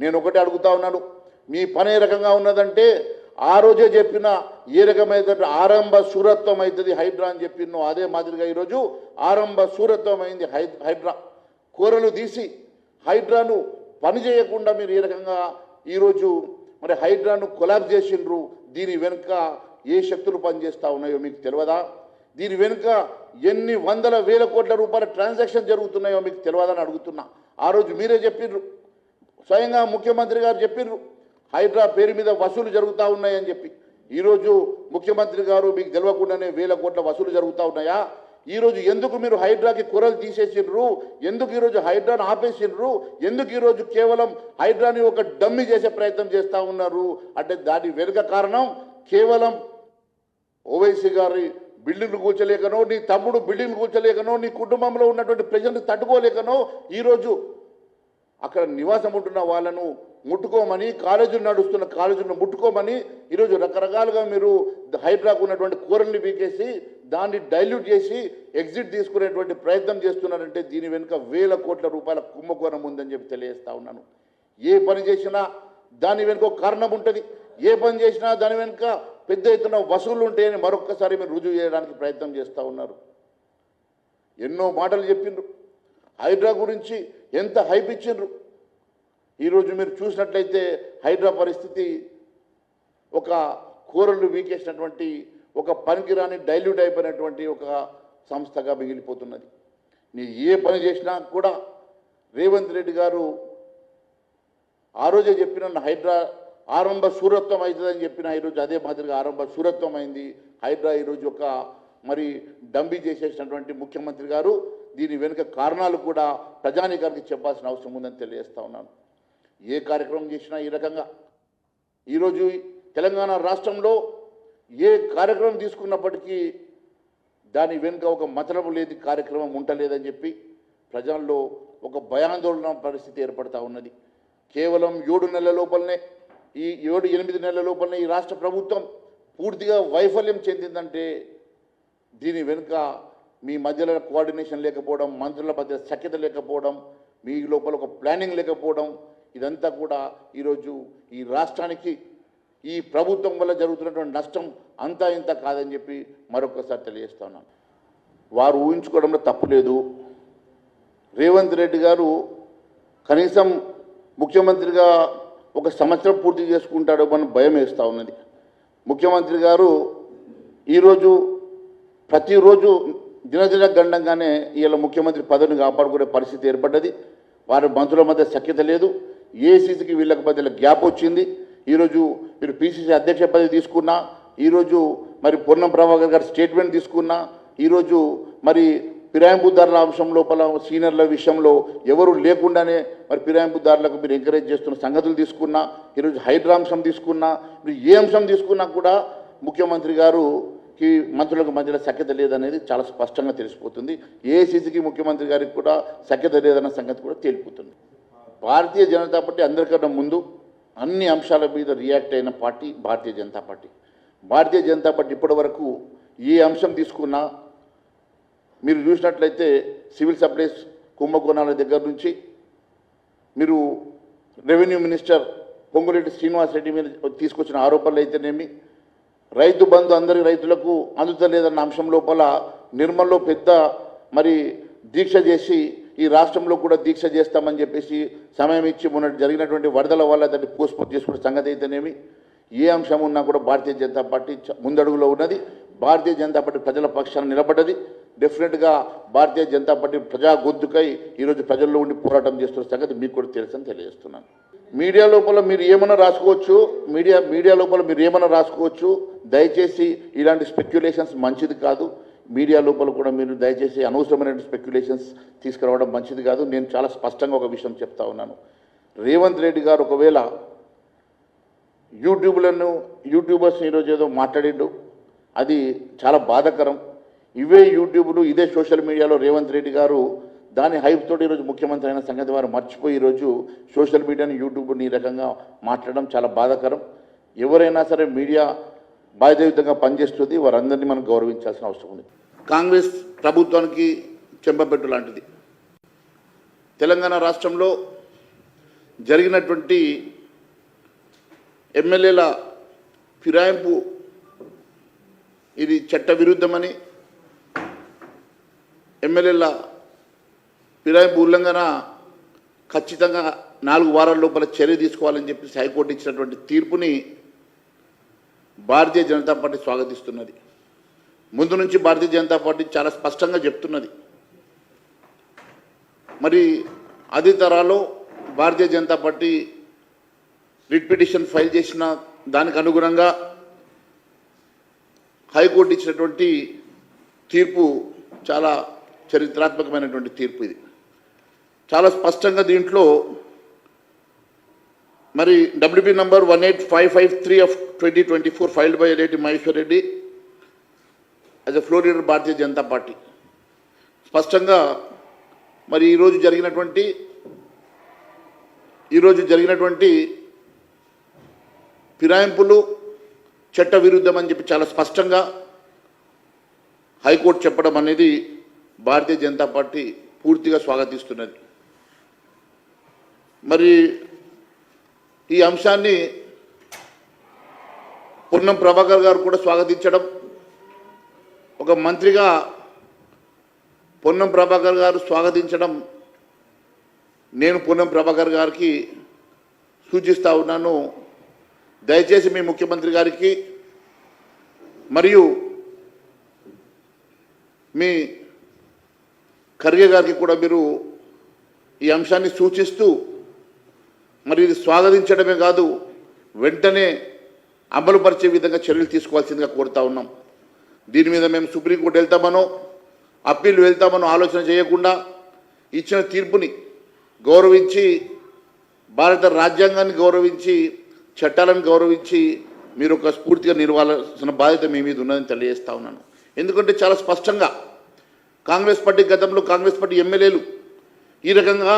నేను ఒకటే అడుగుతా ఉన్నాను, మీ పని ఏ రకంగా ఉన్నదంటే ఆ రోజే చెప్పిన ఏ రకమైన ఆరంభ శూరత్వం అవుతుంది హైడ్రా అని చెప్పినో అదే మాదిరిగా ఈరోజు ఆరంభ శూరత్వం అయింది హైడ్రా. కూరలు తీసి హైడ్రాను పని చేయకుండా మీరు ఏ రకంగా ఈరోజు మరి హైడ్రాను కొలాబ్స్ చేసిండ్రు. దీని వెనుక ఏ శక్తులు పనిచేస్తూ ఉన్నాయో మీకు తెలియదా? దీని వెనుక ఎన్ని వందల వేల కోట్ల రూపాయల ట్రాన్సాక్షన్ జరుగుతున్నాయో మీకు తెలియదని అడుగుతున్నా. ఆ రోజు మీరే చెప్పిండ్రు, స్వయంగా ముఖ్యమంత్రి గారు చెప్పిండ్రు హైడ్రా పేరు మీద వసూలు జరుగుతూ ఉన్నాయని చెప్పి. ఈరోజు ముఖ్యమంత్రి గారు మీకు తెలియకుండానే వేల కోట్ల వసూలు జరుగుతూ ఉన్నాయా? ఈరోజు ఎందుకు మీరు హైడ్రాకి కూరలు తీసేసిండ్రు? ఎందుకు ఈరోజు హైడ్రాను ఆపేసిండ్రు? ఎందుకు ఈరోజు కేవలం హైడ్రాని ఒక డమ్మి చేసే ప్రయత్నం చేస్తూ ఉన్నారు? అంటే దాని వెనుక కారణం కేవలం ఓవైసీ గారి బిల్డింగ్లు కూర్చోలేకనో, నీ తమ్ముడు బిల్డింగ్లు కూర్చోలేకనో, నీ కుటుంబంలో ఉన్నటువంటి ప్రజల్ని తట్టుకోలేకనో ఈరోజు అక్కడ నివాసం ఉంటున్న వాళ్ళను ముట్టుకోమని, కాలేజీలు నడుస్తున్న కాలేజీలను ముట్టుకోమని ఈరోజు రకరకాలుగా మీరు హైడ్రాకు ఉన్నటువంటి కూరల్ని బీకేసి దాన్ని డైల్యూట్ చేసి ఎగ్జిట్ తీసుకునేటువంటి ప్రయత్నం చేస్తున్నారంటే దీని వెనుక వేల కోట్ల రూపాయల కుంభకోణం ఉందని చెప్పి తెలియజేస్తా ఉన్నాను. ఏ పని చేసినా దాని వెనుక ఒక కారణం ఉంటుంది. ఏ పని చేసినా దాని వెనుక పెద్ద ఎత్తున వసూళ్లు ఉంటాయని మరొక్కసారి మీరు రుజువు చేయడానికి ప్రయత్నం చేస్తూ ఉన్నారు. ఎన్నో మాటలు చెప్పిండ్రు, హైడ్రా గురించి ఎంత హైప్ ఇచ్చిండ్రు. ఈరోజు మీరు చూసినట్లయితే హైడ్రా పరిస్థితి ఒక కూరలు వీకేసినటువంటి, ఒక పనికిరాని డైల్యూట్ అయిపోయినటువంటి ఒక సంస్థగా మిగిలిపోతున్నది. నీ ఏ పని చేసినా కూడా రేవంత్ రెడ్డి గారు ఆ రోజే చెప్పిన హైడ్రా ఆరంభ శూరత్వం అవుతుందని చెప్పిన ఈరోజు అదే మాదిరిగా ఆరంభ శూరత్వం అయింది. హైడ్రా ఈరోజు ఒక మరి డంబీ చేసేసినటువంటి ముఖ్యమంత్రి గారు దీని వెనుక కారణాలు కూడా ప్రజానీకానికి చెప్పాల్సిన అవసరం ఉందని తెలియజేస్తా ఉన్నాను. ఏ కార్యక్రమం చేసినా ఈ రకంగా ఈరోజు తెలంగాణ రాష్ట్రంలో ఏ కార్యక్రమం తీసుకున్నప్పటికీ దాని వెనుక ఒక మతలబు లేని కార్యక్రమం ఉండలేదని చెప్పి ప్రజల్లో ఒక భయాందోళన పరిస్థితి ఏర్పడతా ఉన్నది. కేవలం 7 నెలల లోపలనే, ఈ 7-8 నెలల లోపలనే ఈ రాష్ట్ర ప్రభుత్వం పూర్తిగా వైఫల్యం చెందిందంటే దీని వెనుక మీ మధ్యలో కోఆర్డినేషన్ లేకపోవడం, మంత్రుల మధ్య సఖ్యత లేకపోవడం, మీ లోపల ఒక ప్లానింగ్ లేకపోవడం, ఇదంతా కూడా ఈరోజు ఈ రాష్ట్రానికి ఈ ప్రభుత్వం వల్ల జరుగుతున్నటువంటి నష్టం అంతా ఇంత కాదని చెప్పి మరొకసారి తెలియజేస్తా ఉన్నాను. వారు ఊహించుకోవడంలో తప్పు లేదు. రేవంత్ రెడ్డి గారు కనీసం ముఖ్యమంత్రిగా 1 సంవత్సరం పూర్తి చేసుకుంటాడో అని భయం వేస్తూ ఉన్నది. ముఖ్యమంత్రి గారు ఈరోజు ప్రతిరోజు దినదిన గండంగానే ఇలా ముఖ్యమంత్రి పదవిని కాపాడుకునే పరిస్థితి ఏర్పడ్డది. వారి మంత్రుల మధ్య సఖ్యత లేదు. ఏసీసీకి వీళ్ళకి మధ్యలో గ్యాప్ వచ్చింది. ఈరోజు మీరు పీసీసీ అధ్యక్ష పదవి తీసుకున్నా, ఈరోజు మరి పొన్నం ప్రభాకర్ గారి స్టేట్మెంట్ తీసుకున్నా, ఈరోజు మరి ఫిరాయింపుదారుల అంశం లోపల సీనియర్ల విషయంలో ఎవరు లేకుండానే మరి ఫిరాయింపుదారులకు మీరు ఎంకరేజ్ చేస్తున్న సంగతులు తీసుకున్నా, ఈరోజు హైడ్రా అంశం తీసుకున్నా, మీరు ఏ అంశం తీసుకున్నా కూడా ముఖ్యమంత్రి గారుకి మంత్రులకు మధ్యలో సఖ్యత లేదనేది చాలా స్పష్టంగా తెలిసిపోతుంది. ఏఐసీసీకి ముఖ్యమంత్రి గారికి కూడా సఖ్యత లేదన్న సంగతి కూడా తేలిపోతుంది. భారతీయ జనతా పార్టీ అందరికన్నా ముందు అన్ని అంశాల మీద రియాక్ట్ అయిన పార్టీ భారతీయ జనతా పార్టీ. భారతీయ జనతా పార్టీ ఇప్పటి వరకు ఏ అంశం తీసుకున్నా మీరు చూసినట్లయితే సివిల్ సప్లైస్ కుంభకోణాల దగ్గర నుంచి, మీరు రెవెన్యూ మినిస్టర్ పొంగులేటి శ్రీనివాసరెడ్డి మీద తీసుకొచ్చిన ఆరోపణలు అయితేనేమి, రైతు బంధు అందరి రైతులకు అందుతలేదన్న అంశం లోపల నిర్మల్లో పెద్ద మరి దీక్ష చేసి ఈ రాష్ట్రంలో కూడా దీక్ష చేస్తామని చెప్పేసి సమయం ఇచ్చి మొన్న జరిగినటువంటి వరదల వల్ల దాన్ని పోస్ట్పోన్ చేసుకునే సంగతి అయితేనేమి, ఏ అంశం ఉన్నా కూడా భారతీయ జనతా పార్టీ ముందడుగులో ఉన్నది. భారతీయ జనతా పార్టీ ప్రజల పక్షాన నిలబడ్డది. డెఫినెట్గా భారతీయ జనతా పార్టీ ప్రజా గొంతుకై ఈరోజు ప్రజల్లో ఉండి పోరాటం చేస్తున్న సంగతి మీకు కూడా తెలుసని తెలియజేస్తున్నాను. మీడియా లోపల మీరు ఏమైనా రాసుకోవచ్చు, మీడియా లోపల మీరు ఏమైనా రాసుకోవచ్చు. దయచేసి ఇలాంటి స్పెక్యులేషన్స్ మంచిది కాదు. మీడియా లోపల కూడా మీరు దయచేసి అనవసరమైన స్పెక్యులేషన్స్ తీసుకురావడం మంచిది కాదు. నేను చాలా స్పష్టంగా ఒక విషయం చెప్తా ఉన్నాను. రేవంత్ రెడ్డి గారు ఒకవేళ యూట్యూబర్స్ ఈరోజు ఏదో మాట్లాడిండు, అది చాలా బాధాకరం. ఇవే యూట్యూబ్లు, ఇదే సోషల్ మీడియాలో రేవంత్ రెడ్డి గారు దాని హైప్ తోటి ఈరోజు ముఖ్యమంత్రి అయిన సంగతి వారు మర్చిపోయి ఈరోజు సోషల్ మీడియాని, యూట్యూబ్ని ఈ రకంగా మాట్లాడడం చాలా బాధాకరం. ఎవరైనా సరే మీడియా బాధ్యతయుతంగా పనిచేస్తుంది, వారందరినీ మనం గౌరవించాల్సిన అవసరం ఉంది. కాంగ్రెస్ ప్రభుత్వానికి చెంపపెట్టు లాంటిది. తెలంగాణ రాష్ట్రంలో జరిగినటువంటి ఎమ్మెల్యేల ఫిరాయింపు ఇది చట్ట విరుద్ధమని, ఎమ్మెల్యేల ఫిరాయింపు ఉల్లంఘన ఖచ్చితంగా 4 వారాల లోపల చర్య తీసుకోవాలని చెప్పి హైకోర్టు ఇచ్చినటువంటి తీర్పుని భారతీయ జనతా పార్టీ స్వాగతిస్తున్నది. ముందు నుంచి భారతీయ జనతా పార్టీ చాలా స్పష్టంగా చెప్తున్నది. మరి అదే తరాలో Bharatiya Janata Party writ petition file చేసిన దానికి అనుగుణంగా హైకోర్టు ఇచ్చినటువంటి తీర్పు చాలా చరిత్రాత్మకమైనటువంటి తీర్పు. ఇది చాలా స్పష్టంగా దీంట్లో మరి WP number 18553 of 2024 filed by LAT Maheshwar Reddy as a floor leader Bharatiya Janata party స్పష్టంగా మరి ఈరోజు జరిగినటువంటి ఫిరాయింపులు చట్ట విరుద్ధం అని చెప్పి చాలా స్పష్టంగా హైకోర్టు చెప్పడం అనేది భారతీయ జనతా పార్టీ పూర్తిగా స్వాగతిస్తున్నది. మరి ఈ అంశాన్ని పొన్నం ప్రభాకర్ గారు కూడా స్వాగతించడం, ఒక మంత్రిగా పొన్నం ప్రభాకర్ గారు స్వాగతించడం నేను పొన్నం ప్రభాకర్ గారికి సూచిస్తూ ఉన్నాను. దయచేసి మీ ముఖ్యమంత్రి గారికి మరియు మీ ఖర్గే గారికి కూడా మీరు ఈ అంశాన్ని సూచిస్తూ మరి ఇది స్వాగతించడమే కాదు వెంటనే అమలుపరిచే విధంగా చర్యలు తీసుకోవాల్సిందిగా కోరుతా ఉన్నాం. దీని మీద మేము సుప్రీంకోర్టు వెళ్తామనో అప్పీల్ వెళ్తామనో ఆలోచన చేయకుండా ఇచ్చిన తీర్పుని గౌరవించి, భారత రాజ్యాంగాన్ని గౌరవించి, చట్టాలను గౌరవించి మీరు ఒక స్ఫూర్తిగా నిర్వహించాల్సిన బాధ్యత మీ మీద ఉన్నదని తెలియజేస్తా ఉన్నాను. ఎందుకంటే చాలా స్పష్టంగా కాంగ్రెస్ పార్టీ గతంలో కాంగ్రెస్ పార్టీ ఎమ్మెల్యేలు ఈ రకంగా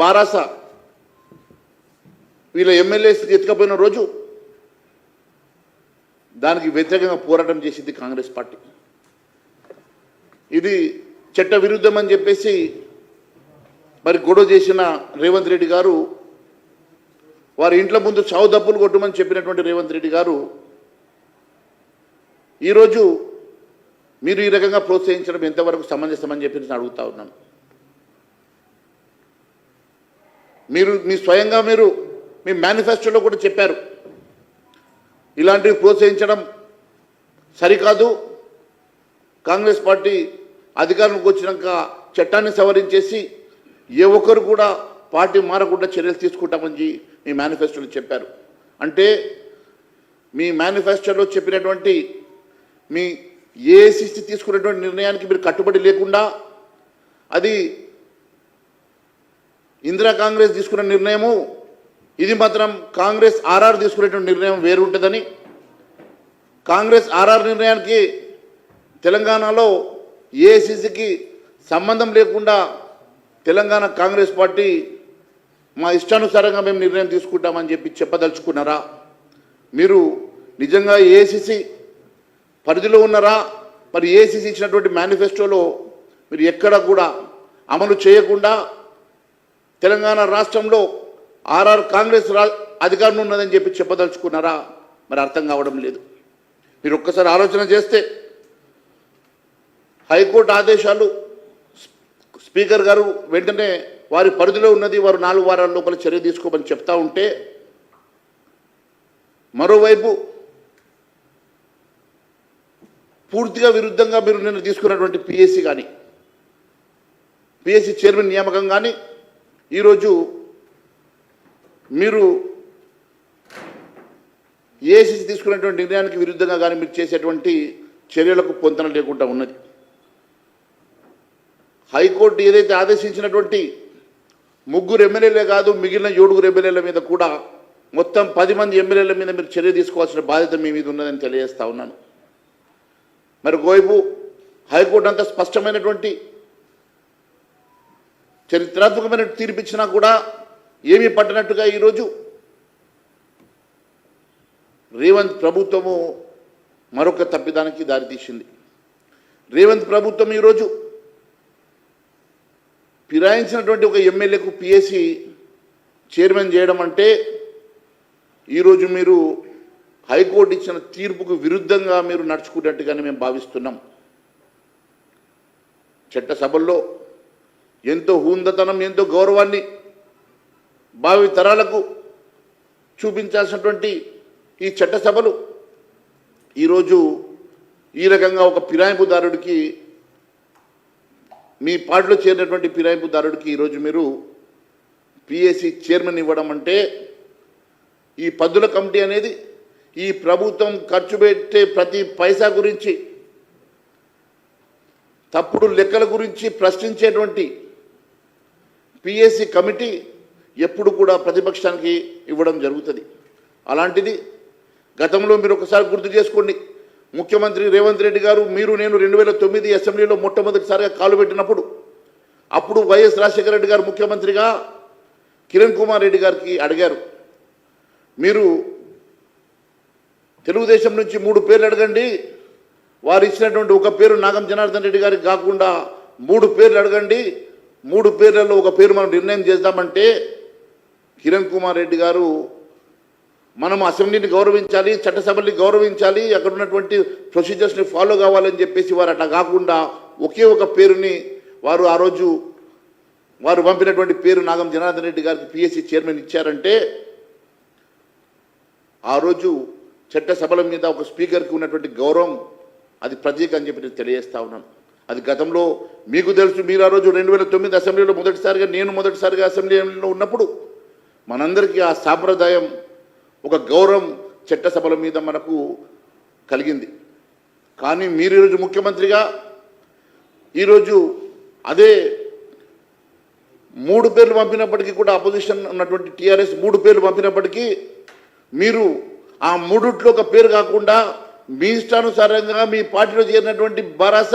బారాస వీళ్ళ ఎమ్మెల్యేస్ ఎత్తుకపోయిన రోజు దానికి వ్యతిరేకంగా పోరాటం చేసింది కాంగ్రెస్ పార్టీ. ఇది చట్ట విరుద్ధం అని చెప్పేసి మరి గొడవ చేసిన రేవంత్ రెడ్డి గారు, వారి ఇంట్ల ముందు చావు దప్పులు కొట్టమని చెప్పినటువంటి రేవంత్ రెడ్డి గారు ఈరోజు మీరు ఈ రకంగా ప్రోత్సహించడం ఎంతవరకు సమంజసమని చెప్పి నేను అడుగుతా ఉన్నాను. మీ స్వయంగా మీ మేనిఫెస్టోలో కూడా చెప్పారు ఇలాంటివి ప్రోత్సహించడం సరికాదు, కాంగ్రెస్ పార్టీ అధికారంలోకి వచ్చినాక చట్టాన్ని సవరించేసి ఏ ఒక్కరు కూడా పార్టీ మారకుండా చర్యలు తీసుకుంటామని మీ మేనిఫెస్టోలో చెప్పారు. అంటే మీ మేనిఫెస్టోలో చెప్పినటువంటి మీ ఏఐసిసి తీసుకున్నటువంటి నిర్ణయానికి మీరు కట్టుబడి లేకుండా అది ఇందిరా కాంగ్రెస్ తీసుకున్న నిర్ణయము, ఇది మాత్రం కాంగ్రెస్ ఆర్ఆర్ తీసుకునేటువంటి నిర్ణయం వేరు ఉంటుందని, కాంగ్రెస్ ఆర్ఆర్ నిర్ణయానికి తెలంగాణలో ఏఐసిసికి సంబంధం లేకుండా తెలంగాణ కాంగ్రెస్ పార్టీ మా ఇష్టానుసారంగా మేము నిర్ణయం తీసుకుంటామని చెప్పి చెప్పదలుచుకున్నారా? మీరు నిజంగా ఏఐసిసి పరిధిలో ఉన్నారా? మరి ఏఐసిసి ఇచ్చినటువంటి మేనిఫెస్టోలో మీరు ఎక్కడ కూడా అమలు చేయకుండా తెలంగాణ రాష్ట్రంలో ఆర్ఆర్ కాంగ్రెస్ అధికారం ఉన్నదని చెప్పి చెప్పదలుచుకున్నారా? మరి అర్థం కావడం లేదు. మీరు ఒక్కసారి ఆలోచన చేస్తే హైకోర్టు ఆదేశాలు స్పీకర్ గారు వెంటనే వారి పరిధిలో ఉన్నది, వారు 4 వారాల లోపల చర్య తీసుకోమని చెప్తా ఉంటే, మరోవైపు పూర్తిగా విరుద్ధంగా మీరు నిన్న తీసుకున్నటువంటి పిఎస్సి కానీ, పిఎస్సి చైర్మన్ నియామకం కానీ ఈరోజు మీరు ఏఐసిసి తీసుకున్నటువంటి నిర్ణయానికి విరుద్ధంగా కానీ మీరు చేసేటువంటి చర్యలకు పొంతన లేకుండా ఉన్నది. హైకోర్టు ఏదైతే ఆదేశించినటువంటి 3 ఎమ్మెల్యేలే కాదు, మిగిలిన 7 ఎమ్మెల్యేల మీద కూడా మొత్తం 10 మంది ఎమ్మెల్యేల మీద మీరు చర్య తీసుకోవాల్సిన బాధ్యత మీ మీద ఉన్నదని తెలియజేస్తా ఉన్నాను. మరి ఒకవైపు హైకోర్టు అంత స్పష్టమైనటువంటి చరిత్రాత్మకమైన తీర్పిచ్చినా కూడా ఏమీ పట్టనట్టుగా ఈరోజు రేవంత్ ప్రభుత్వము మరొక తప్పిదానికి దారితీసింది. రేవంత్ ప్రభుత్వం ఈరోజు ఫిరాయించినటువంటి ఒక ఎమ్మెల్యేకు పిఎస్సి చైర్మన్ చేయడం అంటే ఈరోజు మీరు హైకోర్టు ఇచ్చిన తీర్పుకు విరుద్ధంగా మీరు నడుచుకున్నట్టుగానే మేము భావిస్తున్నాం. చట్టసభల్లో ఎంతో హుందతనం, ఎంతో గౌరవాన్ని భావి తరాలకు చూపించాల్సినటువంటి ఈ చట్టసభలు ఈరోజు ఈ రకంగా ఒక ఫిరాయింపుదారుడికి, మీ పార్టీలో చేరినటువంటి ఫిరాయింపుదారుడికి ఈరోజు మీరు పిఎస్సి చైర్మన్ ఇవ్వడం అంటే, ఈ పద్దుల కమిటీ అనేది ఈ ప్రభుత్వం ఖర్చు పెట్టే ప్రతి పైసా గురించి, తప్పుడు లెక్కల గురించి ప్రశ్నించేటువంటి పిఎస్సి కమిటీ ఎప్పుడు కూడా ప్రతిపక్షానికి ఇవ్వడం జరుగుతుంది. అలాంటిది గతంలో మీరు ఒకసారి గుర్తు చేసుకోండి, ముఖ్యమంత్రి రేవంత్ రెడ్డి గారు, మీరు నేను 2009 అసెంబ్లీలో మొట్టమొదటిసారిగా కాలు పెట్టినప్పుడు, అప్పుడు వైఎస్ రాజశేఖర రెడ్డి గారు ముఖ్యమంత్రిగా కిరణ్ కుమార్ రెడ్డి గారికి అడిగారు, మీరు తెలుగుదేశం నుంచి 3 పేర్లు అడగండి, వారు ఇచ్చినటువంటి ఒక పేరు నాగం జనార్దన్ రెడ్డి గారికి కాకుండా 3 పేర్లు అడగండి, 3 పేర్లలో ఒక పేరు మనం నిర్ణయం చేద్దామంటే కిరణ్ కుమార్ రెడ్డి గారు, మనం అసెంబ్లీని గౌరవించాలి, చట్టసభల్ని గౌరవించాలి, అక్కడ ఉన్నటువంటి ప్రొసీజర్స్ని ఫాలో కావాలని చెప్పేసి వారు అట్లా కాకుండా ఒకే ఒక పేరుని వారు ఆ రోజు వారు పంపినటువంటి పేరు నాగం జనార్దన్ రెడ్డి గారికి పిఎస్సి చైర్మన్ ఇచ్చారంటే, ఆ రోజు చట్టసభల మీద ఒక స్పీకర్కి ఉన్నటువంటి గౌరవం అది ప్రతీక అని చెప్పి నేను తెలియజేస్తా ఉన్నాను. అది గతంలో మీకు తెలుసు, మీరు ఆ రోజు 2009 అసెంబ్లీలో మొదటిసారిగా, నేను మొదటిసారిగా అసెంబ్లీలో ఉన్నప్పుడు మనందరికీ ఆ సాంప్రదాయం, ఒక గౌరవం చట్టసభల మీద మనకు కలిగింది. కానీ మీరు ఈరోజు ముఖ్యమంత్రిగా ఈరోజు అదే 3 పేర్లు పంపినప్పటికీ కూడా, అపోజిషన్ ఉన్నటువంటి టీఆర్ఎస్ 3 పేర్లు పంపినప్పటికీ మీరు ఆ 3లో ఒక పేరు కాకుండా మీ ఇష్టానుసారంగా మీ పార్టీలో చేరినటువంటి బారాస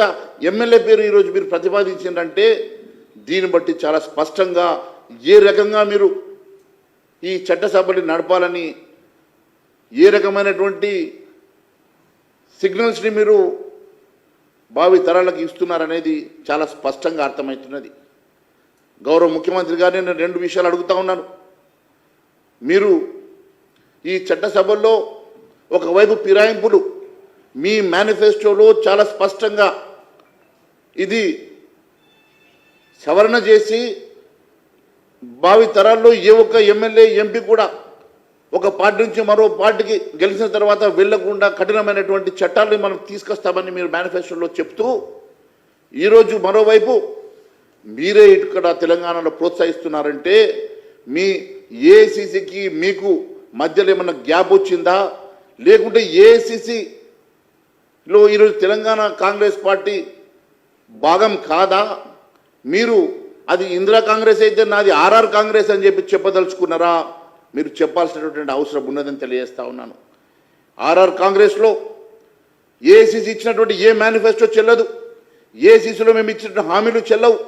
ఎమ్మెల్యే పేరు ఈరోజు మీరు ప్రతిపాదించిందంటే, దీన్ని బట్టి చాలా స్పష్టంగా ఏ రకంగా మీరు ఈ చట్టసభని నడపాలని, ఏ రకమైనటువంటి సిగ్నల్స్ని మీరు భావి తరాలకు ఇస్తున్నారనేది చాలా స్పష్టంగా అర్థమవుతున్నది. గౌరవ ముఖ్యమంత్రి గారిని నేను 2 విషయాలు అడుగుతా ఉన్నాను. మీరు ఈ చట్టసభల్లో ఒకవైపు ఫిరాయింపులు, మీ మేనిఫెస్టోలో చాలా స్పష్టంగా ఇది సవరణ చేసి భావి తరాల్లో ఏ ఒక్క ఎమ్మెల్యే ఎంపీ కూడా ఒక పార్టీ నుంచి మరో పార్టీకి గెలిచిన తర్వాత వెళ్లకుండా కఠినమైనటువంటి చట్టాలను మనం తీసుకొస్తామని మీరు మేనిఫెస్టోలో చెప్తూ, ఈరోజు మరోవైపు మీరే ఇక్కడ తెలంగాణలో ప్రోత్సహిస్తున్నారంటే, మీ ఏఐసిసికి మీకు మధ్యలో ఏమన్నా గ్యాప్ వచ్చిందా, లేకుంటే ఏఐసిసిలో ఈరోజు తెలంగాణ కాంగ్రెస్ పార్టీ భాగం కాదా? మీరు అది ఇందిరా కాంగ్రెస్ అయితే నాది ఆర్ఆర్ కాంగ్రెస్ అని చెప్పి చెప్పదలుచుకున్నారా? మీరు చెప్పాల్సినటువంటి అవసరం ఉన్నదని తెలియజేస్తా ఉన్నాను. ఆర్ఆర్ కాంగ్రెస్లో ఏఐసిసి ఇచ్చినటువంటి ఏ మేనిఫెస్టో చెల్లదు, ఏఐసిసిలో మేము ఇచ్చిన హామీలు చెల్లవు.